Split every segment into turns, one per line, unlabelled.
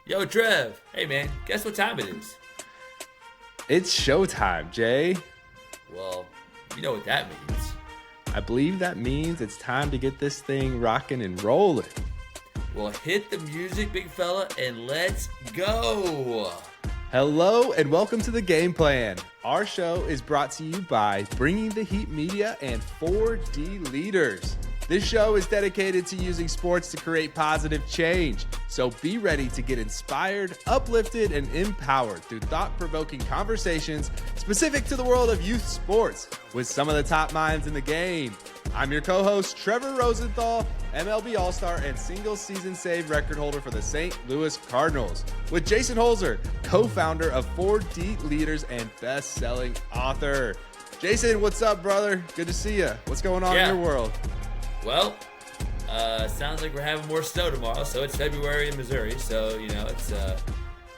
Yo, Trev. Hey, man. Guess what time it is?
It's showtime, Jay.
Well, you know what that means.
I believe that means it's time to get this thing rocking and rolling.
Well, hit the music, big fella, and let's go.
Hello and welcome to the Game Plan. Our show is brought to you by Bringing the Heat Media and 4D Leaders. This show is dedicated to using sports to create positive change. So be ready to get inspired, uplifted, and empowered through thought-provoking conversations specific to the world of youth sports with some of the top minds in the game. I'm your co-host, Trevor Rosenthal, MLB All-Star and single-season save record holder for the St. Louis Cardinals, with Jason Holzer, co-founder of 4D Leaders and best-selling author. Jason, what's up, brother? Good to see you. What's going on in your world?
Well, sounds like we're having more snow tomorrow, so it's February in Missouri, so, it's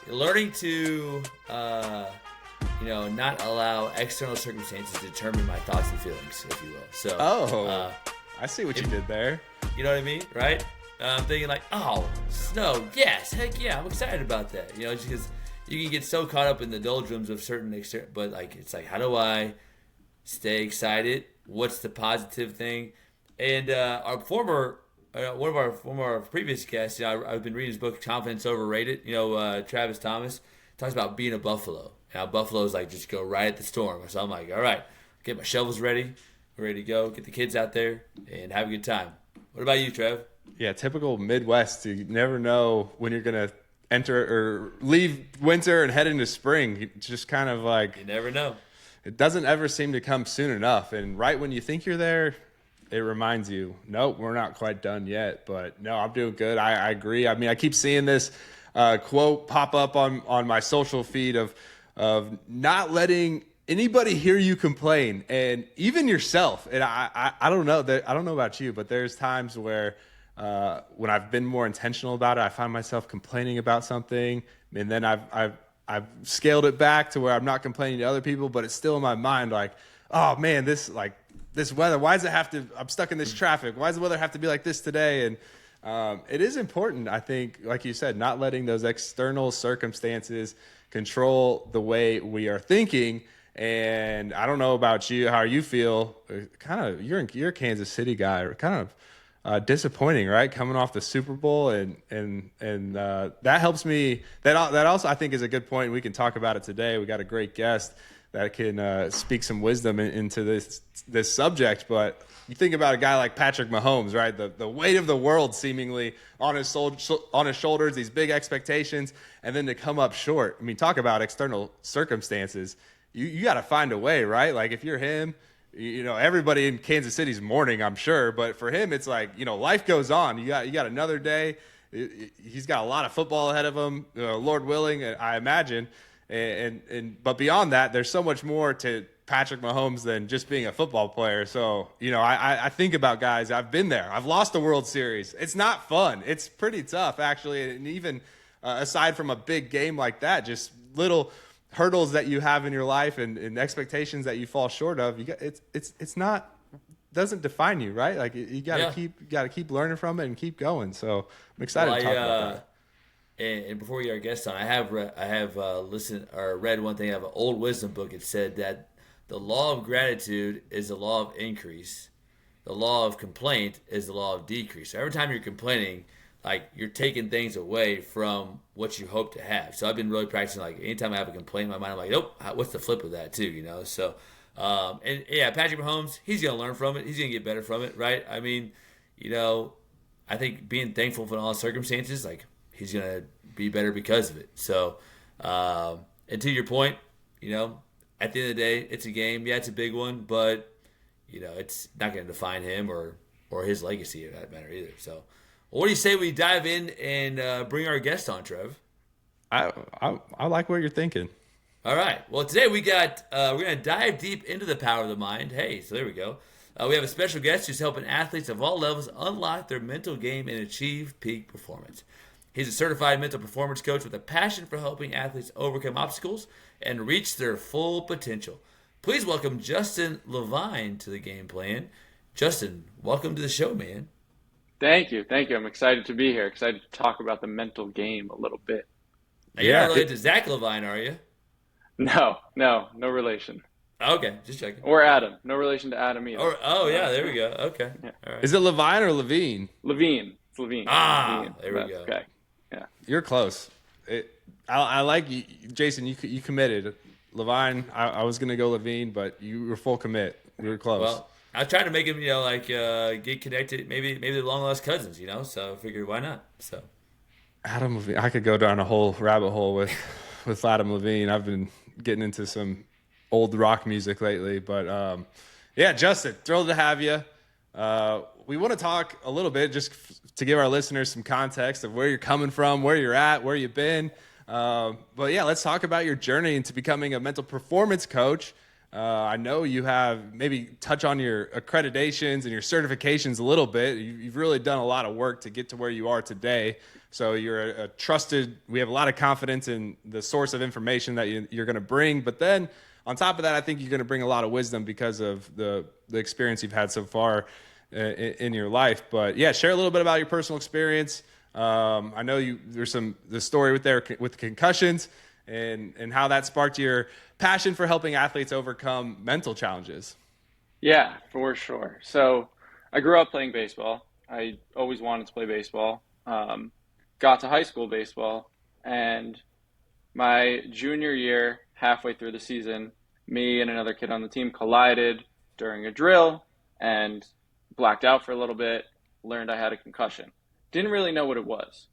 learning to, not allow external circumstances to determine my thoughts and feelings, if you will. So,
I see what you did there.
You know what I mean, right? I'm thinking like, oh, snow, yes, heck yeah, I'm excited about that. Just because you can get so caught up in the doldrums of certain but it's like, how do I stay excited? What's the positive thing? And our one of our previous guests, I've been reading his book, Confidence Overrated. Travis Thomas talks about being a buffalo. Now, buffaloes like just go right at the storm. So I'm like, all right, get my shovels ready, ready to go, get the kids out there, and have a good time. What about you, Trev?
Yeah, typical Midwest. You never know when you're gonna enter or leave winter and head into spring. It's just kind of like
you never know.
It doesn't ever seem to come soon enough, and right when you think you're there, it reminds you, nope, we're not quite done yet. But no, I'm doing good. I agree. I mean, I keep seeing this quote pop up on my social feed of not letting anybody hear you complain, and even yourself. And I don't know that I don't know about you, but there's times where when I've been more intentional about it, I find myself complaining about something, and then I've scaled it back to where I'm not complaining to other people, but it's still in my mind like, oh man, this weather, why does it have to, I'm stuck in this traffic, why does the weather have to be like this today? And it is important, I think, like you said, not letting those external circumstances control the way we are thinking. And I don't know about you, how you feel. Kind of, you're a Kansas City guy, kind of disappointing, right? Coming off the Super Bowl, and that helps me. That also I think is a good point. We can talk about it today. We got a great guest that can speak some wisdom into this subject. But you think about a guy like Patrick Mahomes, right? The weight of the world seemingly on his shoulders, these big expectations, and then to come up short. I mean, talk about external circumstances. You got to find a way, right? Like if you're him, everybody in Kansas City's mourning, I'm sure, but for him, it's like, life goes on. You got another day. He's got a lot of football ahead of him, Lord willing, I imagine. But beyond that, there's so much more to Patrick Mahomes than just being a football player. So, I think about guys. I've been there. I've lost the World Series. It's not fun. It's pretty tough, actually. And even aside from a big game like that, just little hurdles that you have in your life and expectations that you fall short of, it's not doesn't define you, right? Like you got to keep learning from it and keep going. So I'm excited to talk about that.
And before we get our guest on, I have listened or read one thing out of an old wisdom book. It said that the law of gratitude is the law of increase. The law of complaint is the law of decrease. So every time you're complaining, like you're taking things away from what you hope to have. So I've been really practicing. Like anytime I have a complaint in my mind, I'm like, nope. What's the flip of that too? So Patrick Mahomes, he's gonna learn from it. He's gonna get better from it, right? I mean, I think being thankful for all circumstances, like. He's going to be better because of it. So, and to your point, at the end of the day, it's a game. Yeah, it's a big one, but, it's not going to define him or his legacy for that matter either. So, what do you say we dive in and bring our guest on, Trev?
I like what you're thinking.
All right. Well, today we're going to dive deep into the power of the mind. Hey, so there we go. We have a special guest who's helping athletes of all levels unlock their mental game and achieve peak performance. He's a certified mental performance coach with a passion for helping athletes overcome obstacles and reach their full potential. Please welcome Justin Levine to the Game Plan. Justin, welcome to the show, man.
Thank you. I'm excited to be here. Excited to talk about the mental game a little bit.
You're not
Yeah.
related to Zach Levine, are you?
No relation.
Okay, just checking.
Or Adam, no relation to Adam either.
Or oh yeah, there we go. Okay,
Yeah,
all right.
Is it Levine or Levine?
Levine. It's Levine.
Ah,
Levine.
there we
That's
go.
okay. Yeah.
You're close. I like you, Jason. You committed. Levine. I was gonna go Levine, but you were full commit. We were close.
Well, I was trying to make him, like get connected. Maybe they're long lost cousins, So I figured why not? So
Adam Levine. I could go down a whole rabbit hole with Adam Levine. I've been getting into some old rock music lately, but yeah, Justin, thrilled to have you. We want to talk a little bit just to give our listeners some context of where you're coming from, where you're at, where you've been. But yeah, let's talk about your journey into becoming a mental performance coach. I know you have maybe touch on your accreditations and your certifications a little bit. You've really done a lot of work to get to where you are today. So you're a trusted, we have a lot of confidence in the source of information that you're going to bring. But then on top of that, I think you're going to bring a lot of wisdom because of the experience you've had so far in your life. But yeah, share a little bit about your personal experience. I know there's the story with concussions and how that sparked your passion for helping athletes overcome mental challenges.
Yeah, for sure. So I grew up playing baseball. I always wanted to play baseball. Got to high school baseball, and my junior year, halfway through the season, me and another kid on the team collided during a drill and blacked out for a little bit, learned I had a concussion. Didn't really know what it was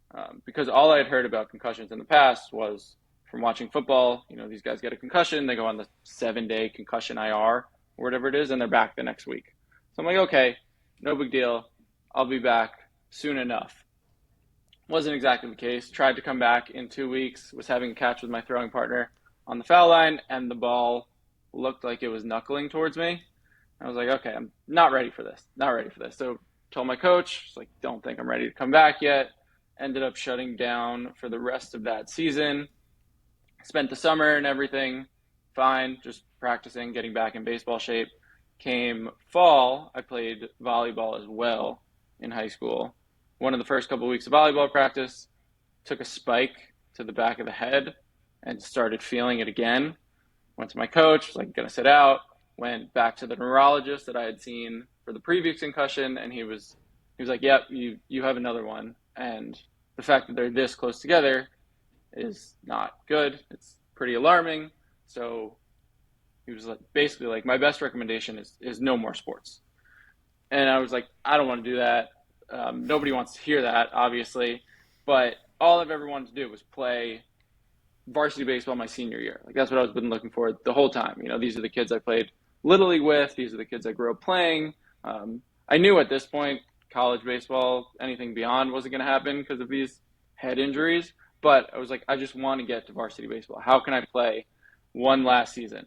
because all I had heard about concussions in the past was from watching football. These guys get a concussion, they go on the 7-day concussion IR or whatever it is, and they're back the next week. So I'm like, okay, no big deal. I'll be back soon enough. Wasn't exactly the case. Tried to come back in 2 weeks, was having a catch with my throwing partner on the foul line, and the ball looked like it was knuckling towards me. I was like, okay, I'm not ready for this. Not ready for this. So told my coach, like, don't think I'm ready to come back yet. Ended up shutting down for the rest of that season. Spent the summer and everything fine, just practicing, getting back in baseball shape. Came fall, I played volleyball as well in high school. One of the first couple of weeks of volleyball practice, took a spike to the back of the head and started feeling it again. Went to my coach, was like, gonna sit out. Went back to the neurologist that I had seen for the previous concussion, and he was like, yep, you have another one. And the fact that they're this close together is not good. It's pretty alarming. So he was like, basically like, my best recommendation is no more sports. And I was like, I don't want to do that. Nobody wants to hear that, obviously. But all I've ever wanted to do was play varsity baseball my senior year. Like, that's what I've been looking for the whole time. These are the kids I played Little League with. These are the kids I grew up playing. I knew at this point, college baseball, anything beyond wasn't going to happen because of these head injuries. But I was like, I just want to get to varsity baseball. How can I play one last season?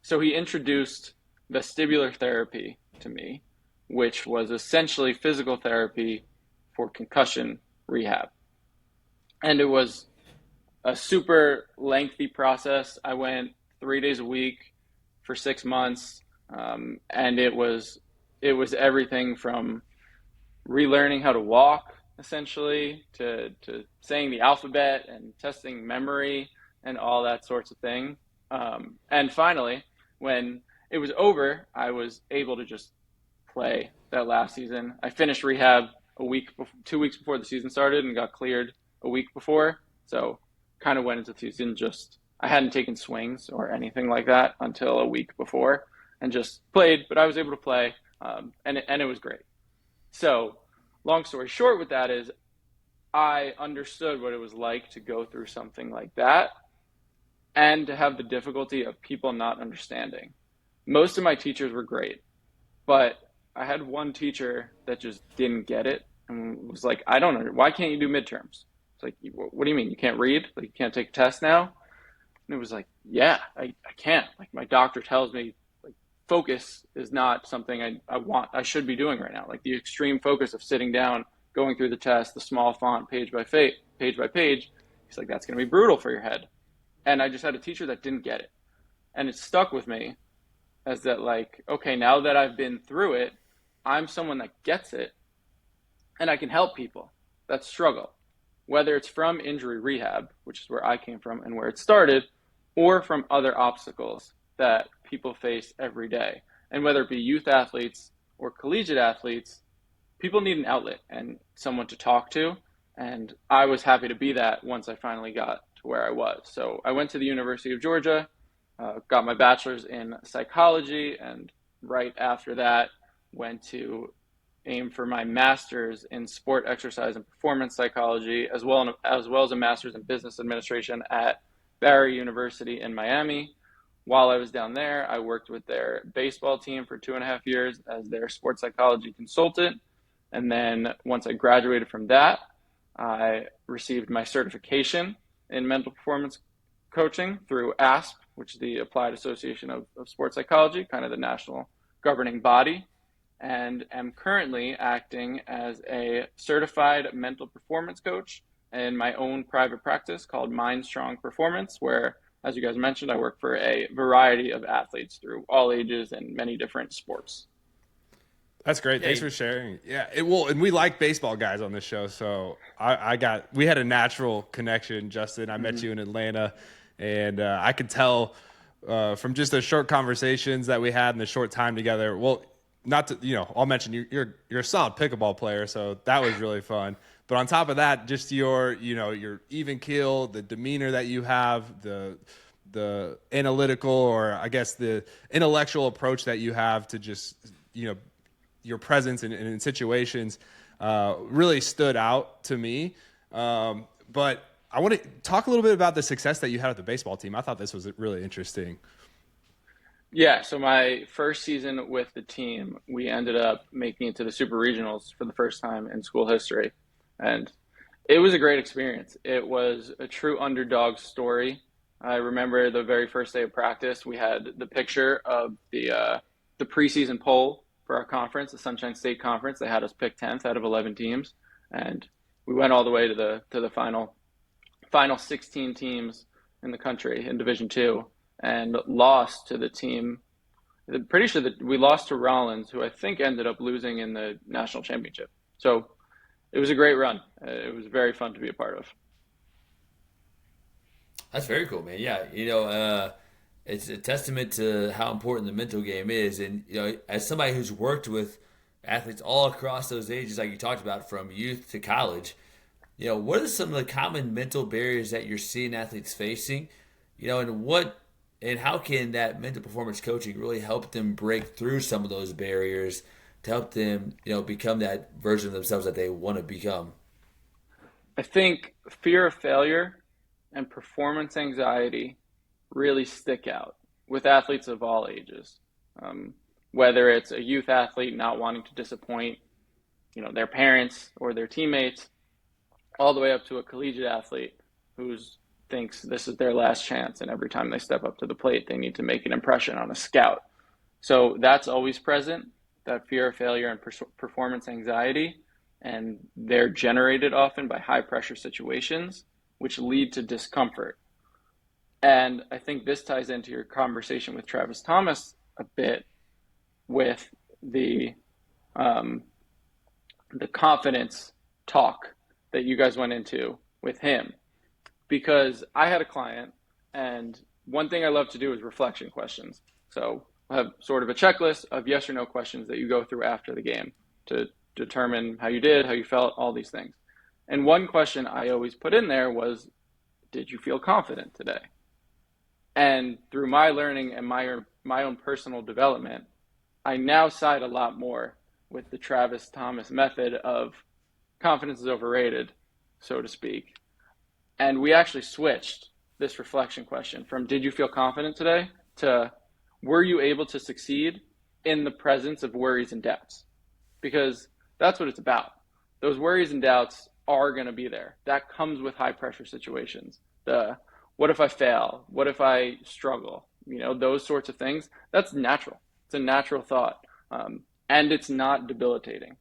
So he introduced vestibular therapy to me, which was essentially physical therapy for concussion rehab. And it was a super lengthy process. I went 3 days a week for 6 months. And it was everything from relearning how to walk, essentially, to saying the alphabet and testing memory and all that sorts of thing. And finally, when it was over, I was able to just play that last season. I finished rehab 2 weeks before the season started and got cleared a week before. So kind of went into the season I hadn't taken swings or anything like that until a week before and just played, but I was able to play and it was great. So long story short with that is I understood what it was like to go through something like that and to have the difficulty of people not understanding. Most of my teachers were great, but I had one teacher that just didn't get it and was like, I don't know, why can't you do midterms? It's like, what do you mean? You can't read? Like, you can't take a test now? And it was like, yeah, I can't. Like, my doctor tells me, like, focus is not something I should be doing right now. Like, the extreme focus of sitting down, going through the test, the small font, page by page. He's like, that's going to be brutal for your head. And I just had a teacher that didn't get it. And it stuck with me as that, like, okay, now that I've been through it, I'm someone that gets it and I can help people that struggle whether it's from injury rehab, which is where I came from and where it started, or from other obstacles that people face every day. And whether it be youth athletes or collegiate athletes, people need an outlet and someone to talk to. And I was happy to be that once I finally got to where I was. So I went to the University of Georgia, got my bachelor's in psychology, and right after that, went to aim for my master's in sport, exercise, and performance psychology, as well as a master's in business administration at Barry University in Miami. While I was down there, I worked with their baseball team for 2.5 years as their sports psychology consultant. And then once I graduated from that, I received my certification in mental performance coaching through ASP, which is the Applied Association of Sports Psychology, kind of the national governing body, and am currently acting as a certified mental performance coach in my own private practice called Mind Strong Performance, where, as you guys mentioned, I work for a variety of athletes through all ages and many different sports.
That's great. Thanks
Yeah,
for sharing. Yeah, it will, and we like baseball guys on this show, so we had a natural connection. Justin, I met you in Atlanta, and I could tell from just the short conversations that we had in the short time together. Well, not to I'll mention you're a solid pickleball player, so that was really fun. But on top of that, just your even keel, the demeanor that you have, the analytical, or I guess the intellectual approach that you have to just your presence in situations really stood out to me. But I want to talk a little bit about the success that you had with the baseball team. I thought this was really interesting.
Yeah, so my first season with the team, we ended up making it to the Super Regionals for the first time in school history. And it was a great experience. It was a true underdog story. I remember the very first day of practice, we had the picture of the preseason poll for our conference, the Sunshine State Conference. They had us pick 10th out of 11 teams, and we went all the way to the final 16 teams in the country in Division Two, and lost to the team. I'm pretty sure that we lost to Rollins, who I think ended up losing in the national championship. So it was a great run. It was very fun to be a part of.
that's very cool, man. Yeah, it's a testament to how important the mental game is. And as somebody who's worked with athletes all across those ages, like you talked about, from youth to college, what are some of the common mental barriers that you're seeing athletes facing? And how can that mental performance coaching really help them break through some of those barriers to help them, become that version of themselves that they want to become?
I think fear of failure and performance anxiety really stick out with athletes of all ages. Whether it's a youth athlete not wanting to disappoint, their parents or their teammates, all the way up to a collegiate athlete who thinks this is their last chance, and every time they step up to the plate, they need to make an impression on a scout. So that's always present, that fear of failure and performance anxiety, and they're generated often by high pressure situations, which lead to discomfort. And I think this ties into your conversation with Travis Thomas a bit, with the confidence talk that you guys went into with him. Because I had a client, and one thing I love to do is reflection questions. So I have sort of a checklist of yes or no questions that you go through after the game to determine how you did, how you felt, all these things. And one question I always put in there was, did you feel confident today? And through my learning and my own personal development, I now side a lot more with the Travis Thomas method of confidence is overrated, so to speak. And we actually switched this reflection question from did you feel confident today to were you able to succeed in the presence of worries and doubts? Because that's what it's about. Those worries and doubts are going to be there. That comes with high pressure situations. What if I fail? What if I struggle? Those sorts of things. That's natural. It's a natural thought. And it's not debilitating.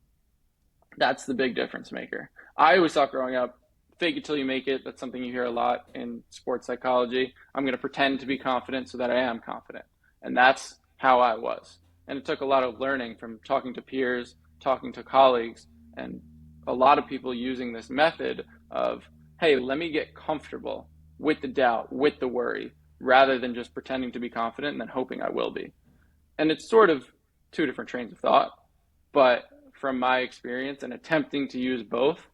That's the big difference maker. I always thought growing up, fake it till you make it. That's something you hear a lot in sports psychology. I'm going to pretend to be confident so that I am confident. And that's how I was. And it took a lot of learning from talking to peers, talking to colleagues, and a lot of people using this method of hey, let me get comfortable with the doubt, with the worry, rather than just pretending to be confident and then hoping I will be. And it's sort of two different trains of thought, but from my experience and attempting to use both,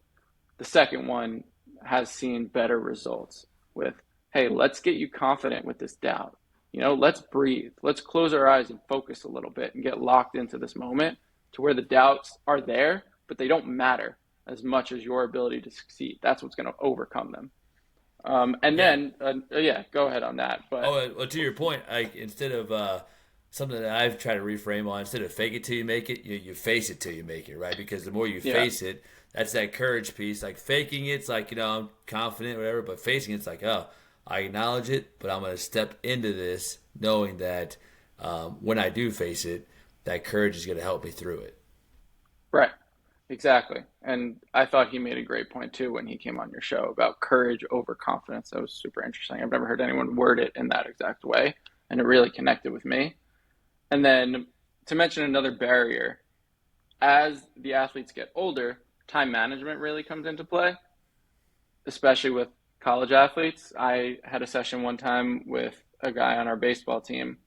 the second one has seen better results with, hey, let's get you confident with this doubt. Let's breathe. Let's close our eyes and focus a little bit and get locked into this moment to where the doubts are there, but they don't matter as much as your ability to succeed. That's what's going to overcome them. And
Yeah.
then, yeah, go ahead on that. But
Oh, well, to your point, like instead of something that I've tried to reframe on, instead of fake it till you make it, you face it till you make it, right? Because the more you
yeah,
face it, that's that courage piece. Like faking it's like, I'm confident, whatever, but facing it's like, oh, I acknowledge it, but I'm going to step into this knowing that when I do face it, that courage is going to help me through it.
right. Exactly. And I thought he made a great point too when he came on your show about courage over confidence. That was super interesting. I've never heard anyone word it in that exact way, and it really connected with me. And then to mention another barrier, as the athletes get older, time management really comes into play, especially with college athletes. I had a session one time with a guy on our baseball team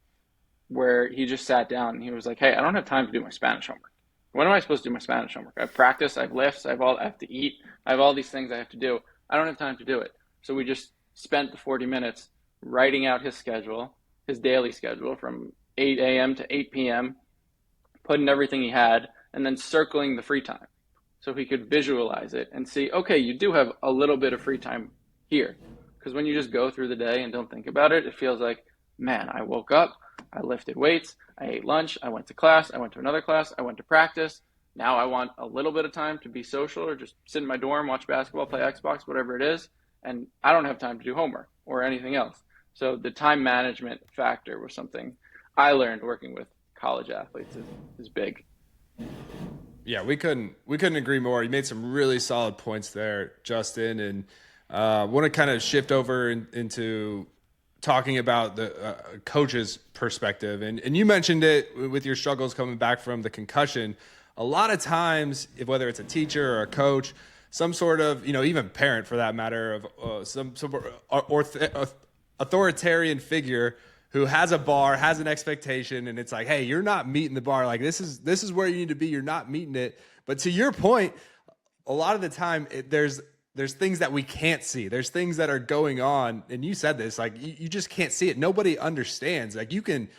where he just sat down and he was like, "Hey, I don't have time to do my Spanish homework. When am I supposed to do my Spanish homework? I have practice, I have lifts, I have to eat, I have all these things I have to do. I don't have time to do it." So we just spent the 40 minutes writing out his schedule, his daily schedule from 8 a.m. to 8 p.m., putting everything he had, and then circling the free time so he could visualize it and see, okay, you do have a little bit of free time here. Because when you just go through the day and don't think about it, it feels like, man, I woke up, I lifted weights, I ate lunch, I went to class, I went to another class, I went to practice. Now I want a little bit of time to be social or just sit in my dorm, watch basketball, play Xbox, whatever it is. And I don't have time to do homework or anything else. So the time management factor was something I learned working with college athletes is big.
Yeah, we couldn't agree more. You made some really solid points there, Justin, and want to kind of shift over into talking about the coach's perspective. And you mentioned it with your struggles coming back from the concussion. A lot of times, whether it's a teacher or a coach, some sort of, even parent for that matter, of some authoritarian figure who has a bar, has an expectation, and it's like, hey, you're not meeting the bar. Like this is where you need to be. You're not meeting it. But to your point, a lot of the time there's things that we can't see. There's things that are going on, and you said this, like you just can't see it. Nobody understands. Like you can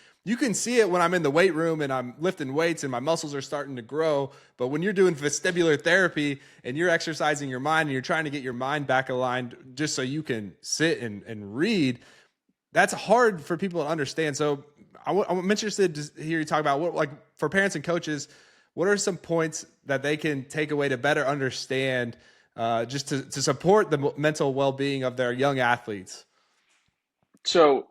see it when I'm in the weight room and I'm lifting weights and my muscles are starting to grow. But when you're doing vestibular therapy and you're exercising your mind and you're trying to get your mind back aligned just so you can sit and read, that's hard for people to understand. So I'm interested to hear you talk about what, like for parents and coaches, what are some points that they can take away to better understand, just to support the mental well-being of their young athletes?
So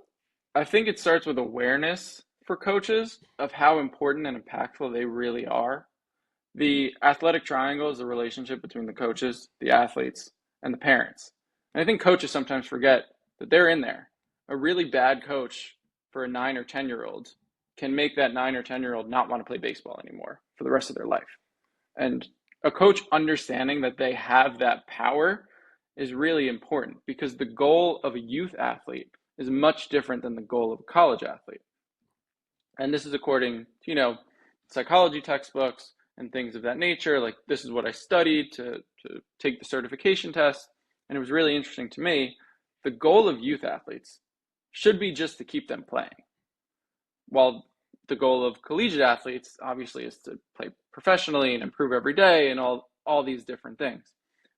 I think it starts with awareness for coaches of how important and impactful they really are. The athletic triangle is the relationship between the coaches, the athletes, and the parents. And I think coaches sometimes forget that they're in there. A really bad coach for a 9 or 10-year-old can make that 9 or 10-year-old not want to play baseball anymore for the rest of their life. And a coach understanding that they have that power is really important because the goal of a youth athlete is much different than the goal of a college athlete. And this is according to, psychology textbooks and things of that nature. Like this is what I studied to take the certification test. And it was really interesting to me. The goal of youth athletes should be just to keep them playing. While the goal of collegiate athletes obviously is to play professionally and improve every day and all these different things.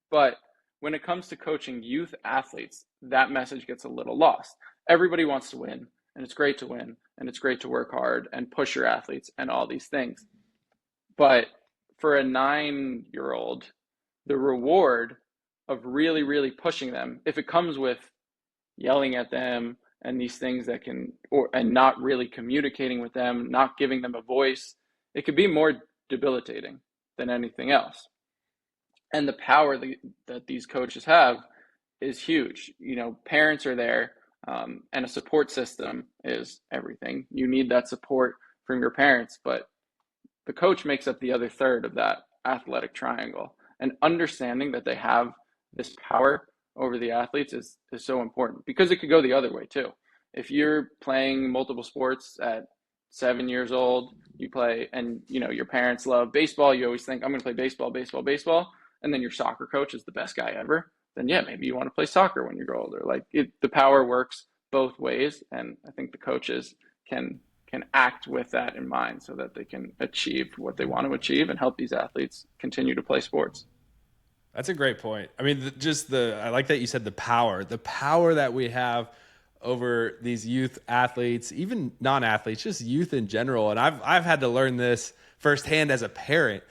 But when it comes to coaching youth athletes, that message gets a little lost. Everybody wants to win, and it's great to win, and it's great to work hard and push your athletes and all these things. But for a 9-year-old, the reward of really, really pushing them, if it comes with yelling at them and these things that and not really communicating with them, not giving them a voice, it could be more debilitating than anything else. And the power that these coaches have is huge. Parents are there, and a support system is everything. You need that support from your parents, but the coach makes up the other third of that athletic triangle. And understanding that they have this power over the athletes is so important because it could go the other way too. If you're playing multiple sports at 7 years old, you play, and your parents love baseball, you always think, I'm going to play baseball, baseball, baseball, and then your soccer coach is the best guy ever, then yeah, maybe you want to play soccer when you grow older. Like the power works both ways, and I think the coaches can act with that in mind so that they can achieve what they want to achieve and help these athletes continue to play sports.
That's a great point. I mean, I like that you said the power that we have over these youth athletes, even non-athletes, just youth in general. And I've had to learn this firsthand as a parent.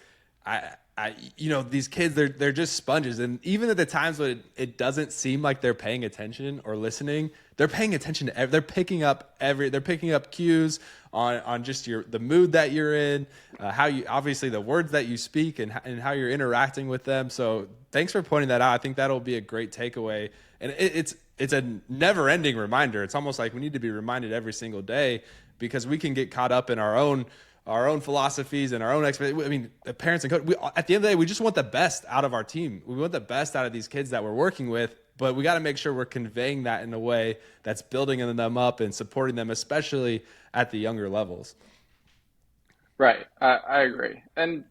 These kids, they're just sponges. And even at the times when it doesn't seem like they're paying attention or listening, they're paying attention to they're picking up cues on just the mood that you're in, how you, obviously the words that you speak and how you're interacting with them. So thanks for pointing that out. I think that'll be a great takeaway. And it's a never ending reminder. It's almost like we need to be reminded every single day, because we can get caught up in our own philosophies and our own expectations. I mean, parents and coaches, at the end of the day, we just want the best out of our team. We want the best out of these kids that we're working with, but we got to make sure we're conveying that in a way that's building them up and supporting them, especially at the younger levels.
Right. I agree. And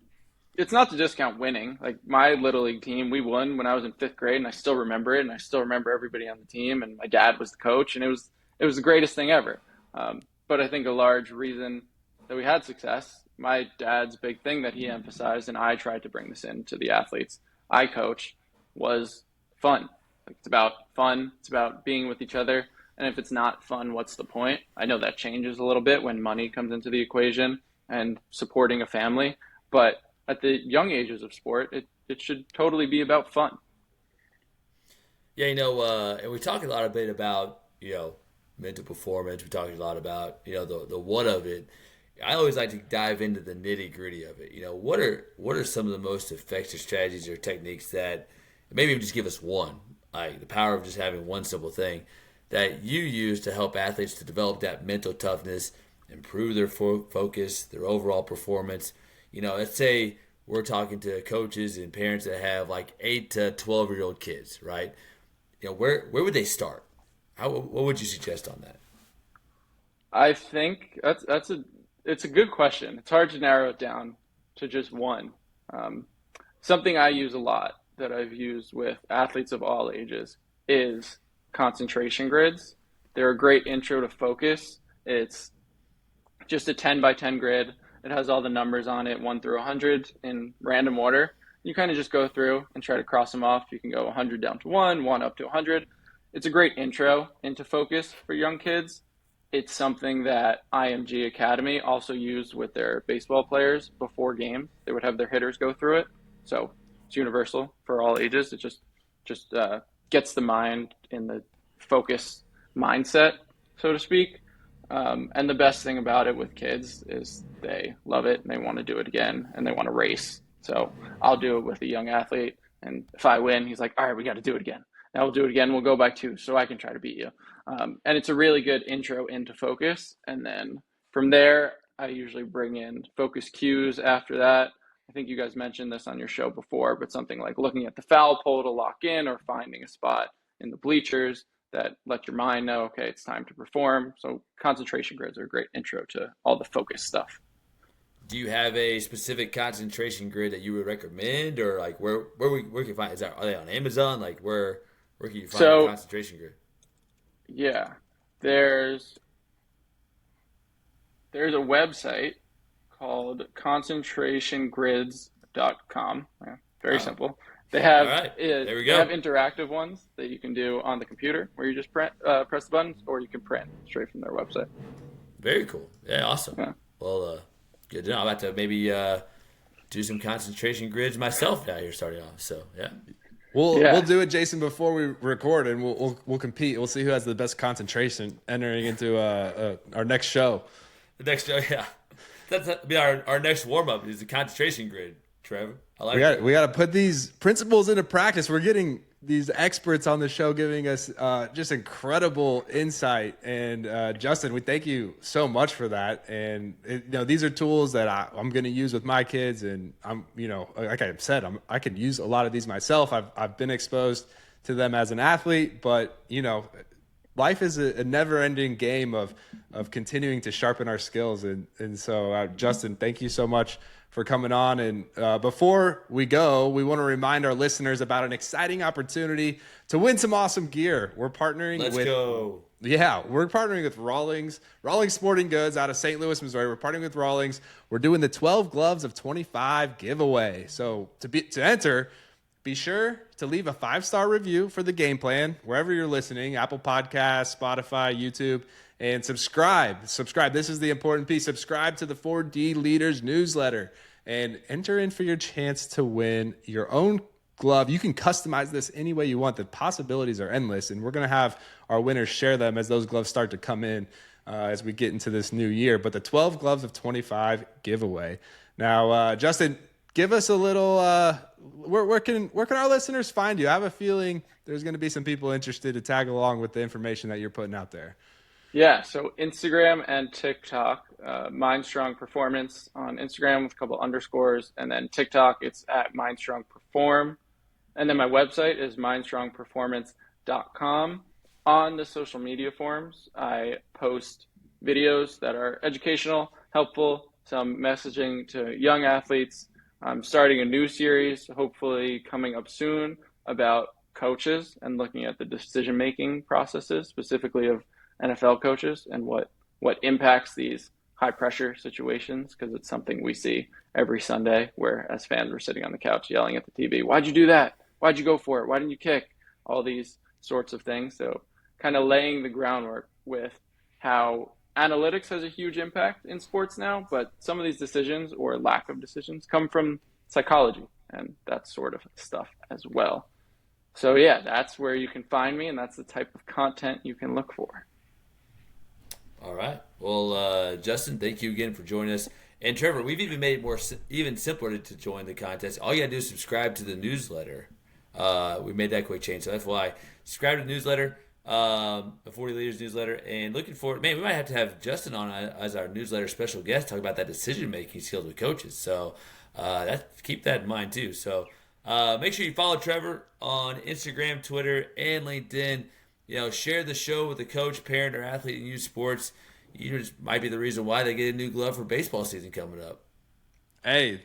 it's not to discount winning. Like my Little League team, we won when I was in fifth grade, and I still remember it, and I still remember everybody on the team, and my dad was the coach, and it was the greatest thing ever. But I think a large reason that we had success, my dad's big thing that he emphasized, and I tried to bring this into the athletes I coached, was fun. Like, it's about fun. It's about being with each other. And if it's not fun, what's the point? I know that changes a little bit when money comes into the equation and supporting a family. But at the young ages of sport, it should totally be about fun.
Yeah, and we talk a lot a bit about mental performance. We talk a lot about the what of it. I always like to dive into the nitty gritty of it. What are some of the most effective strategies or techniques that, maybe just give us one, like the power of just having one simple thing that you use to help athletes to develop that mental toughness, improve their focus, their overall performance. Let's say we're talking to coaches and parents that have like 8 to 12-year-old kids, right? Where would they start? What would you suggest on that?
I think it's a good question. It's hard to narrow it down to just one. Something I use a lot that I've used with athletes of all ages is concentration grids. They're a great intro to focus. It's just a 10 by 10 grid. It has all the numbers on it, 1 through 100 in random order. You kind of just go through and try to cross them off. You can go 100 down to 1, 1 up to 100. It's a great intro into focus for young kids. It's something that IMG Academy also used with their baseball players before games. They would have their hitters go through it. So it's universal for all ages. It just gets the mind in the focus mindset, so to speak. And the best thing about it with kids is they love it and they want to do it again and they want to race. So I'll do it with a young athlete, and if I win, he's like, all right, we got to do it again. Now we'll do it again. We'll go by 2 so I can try to beat you. And it's a really good intro into focus. And then from there, I usually bring in focus cues after that. I think you guys mentioned this on your show before, but something like looking at the foul pole to lock in, or finding a spot in the bleachers that let your mind know, okay, it's time to perform. So concentration grids are a great intro to all the focus stuff.
Do you have a specific concentration grid that you would recommend, or like where can you find? Are they on Amazon? Like where can you find a concentration grid?
Yeah, there's a website called concentrationgrids.com. Yeah, very simple. They have
there we go.
They have interactive ones that you can do on the computer, where you just press the buttons, or you can print straight from their website.
Very cool. Yeah, awesome.
Yeah.
Well, good to know. I'm about to maybe do some concentration grids myself now. You're starting off, so yeah.
We'll do it, Jason, before we record, and we'll compete. We'll see who has the best concentration entering into our next show.
The next show, yeah. That'll be our next warm up is the concentration grid, Trevor. I like it.
We got to put these principles into practice. We're getting these experts on the show giving us just incredible insight. And Justin, we thank you so much for that. And these are tools that I'm going to use with my kids. And I'm, like I said, I can use a lot of these myself. I've been exposed to them as an athlete. But, life is a never-ending game of continuing to sharpen our skills. And so, Justin, thank you so much for coming on. And before we go, we want to remind our listeners about an exciting opportunity to win some awesome gear. We're partnering
Let's go.
Yeah, we're partnering with Rawlings Sporting Goods out of St. Louis, Missouri. We're partnering with Rawlings. We're doing the 12 Gloves of 25 giveaway. So to enter, be sure to leave a 5-star review for the game plan, wherever you're listening, Apple Podcasts, Spotify, YouTube, and subscribe. This is the important piece. Subscribe to the 4D Leaders newsletter and enter in for your chance to win your own glove. You can customize this any way you want. The possibilities are endless, and we're going to have our winners share them as those gloves start to come in as we get into this new year. But the 12 Gloves of 25 giveaway. Now, Justin, give us a little where can our listeners find you? I have a feeling there's going to be some people interested to tag along with the information that you're putting out there.
Yeah, so Instagram and TikTok, Mindstrong Performance on Instagram with a couple underscores, and then TikTok, it's at Mindstrong Perform. And then my website is mindstrongperformance.com. On the social media forums, I post videos that are educational, helpful, some messaging to young athletes. I'm starting a new series, hopefully coming up soon, about coaches and looking at the decision-making processes, specifically of NFL coaches and what impacts these high-pressure situations, because it's something we see every Sunday where, as fans, we're sitting on the couch yelling at the TV, why'd you do that? Why'd you go for it? Why didn't you kick? All these sorts of things. So kind of laying the groundwork with how analytics has a huge impact in sports now, but some of these decisions or lack of decisions come from psychology and that sort of stuff as well. So yeah, that's where you can find me, and that's the type of content you can look for.
All right. Well, Justin, thank you again for joining us. And Trevor, we've even made it even simpler to join the contest. All you gotta do is subscribe to the newsletter. We made that quick change, so that's why. Subscribe to the newsletter, the 40 Leaders newsletter, and looking forward. Man, we might have to have Justin on as our newsletter special guest, talk about that decision-making skills with coaches. So keep that in mind too. So make sure you follow Trevor on Instagram, Twitter, and LinkedIn. Share the show with a coach, parent, or athlete in youth sports. You just might be the reason why they get a new glove for baseball season coming up.
Hey,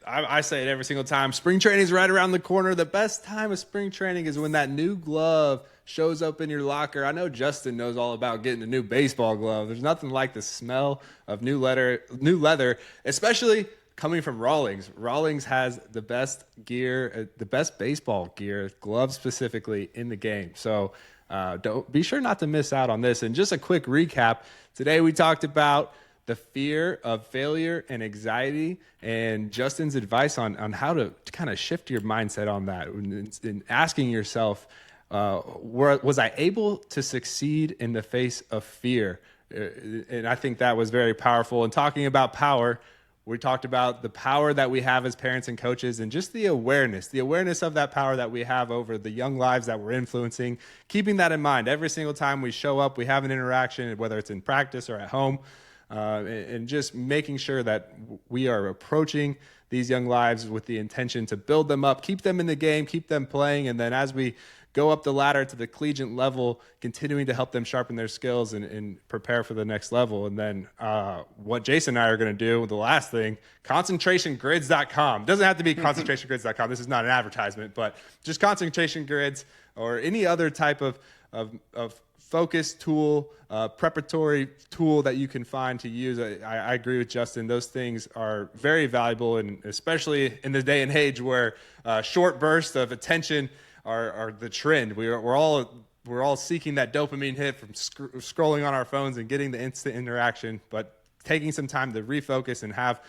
I say it every single time. Spring training is right around the corner. The best time of spring training is when that new glove shows up in your locker. I know Justin knows all about getting a new baseball glove. There's nothing like the smell of new leather, especially coming from Rawlings. Rawlings has the best gear, the best baseball gear, gloves specifically, in the game. So don't be sure not to miss out on this. And just a quick recap. Today we talked about the fear of failure and anxiety, and Justin's advice on how to kind of shift your mindset on that, and asking yourself, was I able to succeed in the face of fear? And I think that was very powerful. And talking about power, we talked about the power that we have as parents and coaches, and just the awareness of that power that we have over the young lives that we're influencing, keeping that in mind every single time we show up, we have an interaction, whether it's in practice or at home. And just making sure that we are approaching these young lives with the intention to build them up, keep them in the game, keep them playing, and then as we go up the ladder to the collegiate level, continuing to help them sharpen their skills and prepare for the next level. And then what Jason and I are going to do, the last thing, concentrationgrids.com. It doesn't have to be concentrationgrids.com. This is not an advertisement, but just concentration grids or any other type of focus tool, preparatory tool that you can find to use. I agree with Justin. Those things are very valuable, and especially in the day and age where short bursts of attention are the trend. We're all seeking that dopamine hit from scrolling on our phones and getting the instant interaction, but taking some time to refocus and have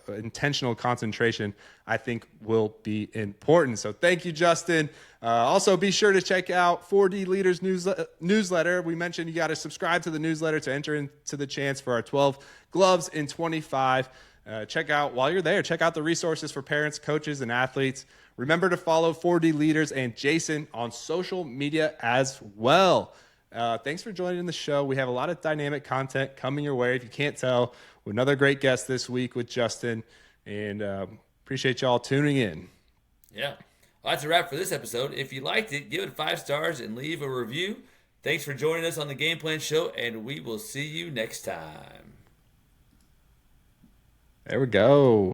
intentional concentration, I think, will be important. So thank you, Justin. Also, be sure to check out 4D Leaders newsletter. We mentioned you got to subscribe to the newsletter to enter into the chance for our 12 gloves in 25. While you're there, check out the resources for parents, coaches, and athletes. Remember to follow 4D Leaders and Jason on social media as well. Thanks for joining the show. We have a lot of dynamic content coming your way. If you can't tell, with another great guest this week with Justin, and appreciate y'all tuning in.
Yeah. Well, that's a wrap for this episode. If you liked it, give it 5 stars and leave a review. Thanks for joining us on the Game Plan Show, and we will see you next time.
There we go.